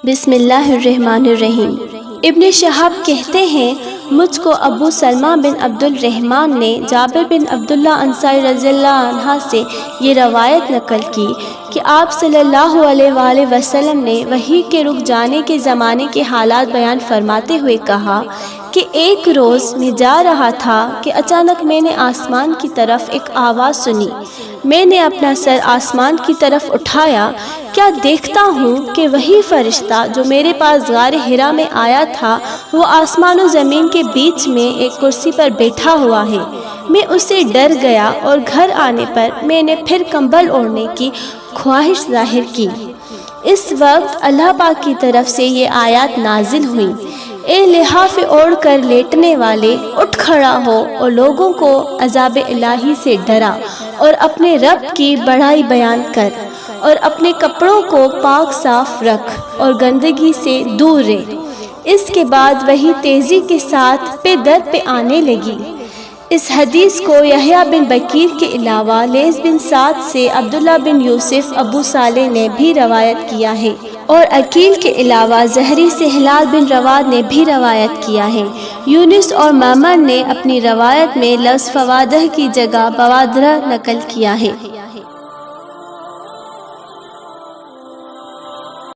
بسم اللہ الرحمن الرحیم۔ ابن شہاب کہتے ہیں مجھ کو ابو سلمہ بن عبد الرحمن نے جابر بن عبداللہ انصاری رضی اللہ عنہ سے یہ روایت نقل کی کہ آپ صلی اللہ علیہ وآلہ وسلم نے وحی کے رک جانے کے زمانے کے حالات بیان فرماتے ہوئے کہا کہ ایک روز میں جا رہا تھا کہ اچانک میں نے آسمان کی طرف ایک آواز سنی۔ میں نے اپنا سر آسمان کی طرف اٹھایا، کیا دیکھتا ہوں کہ وہی فرشتہ جو میرے پاس غار حرا میں آیا تھا وہ آسمان و زمین کے بیچ میں ایک کرسی پر بیٹھا ہوا ہے۔ میں اسے ڈر گیا اور گھر آنے پر میں نے پھر کمبل اوڑھنے کی خواہش ظاہر کی۔ اس وقت اللہ پاک کی طرف سے یہ آیات نازل ہوئیں، اے لحاف اوڑھ کر لیٹنے والے، اٹھ کھڑا ہو اور لوگوں کو عذاب الہی سے ڈرا اور اپنے رب کی بڑائی بیان کر اور اپنے کپڑوں کو پاک صاف رکھ اور گندگی سے دور رہ۔ اس کے بعد وہی تیزی کے ساتھ پہ در پہ آنے لگی۔ اس حدیث کو یحییٰ بن بکیر کے علاوہ لیث بن سعد سے عبداللہ بن یوسف ابو صالح نے بھی روایت کیا ہے، اور عقیل کے علاوہ زہری سے ہلال بن رواد نے بھی روایت کیا ہے۔ یونس اور معمر نے اپنی روایت میں لفظ فوادہ کی جگہ بوادرہ نقل کیا ہے۔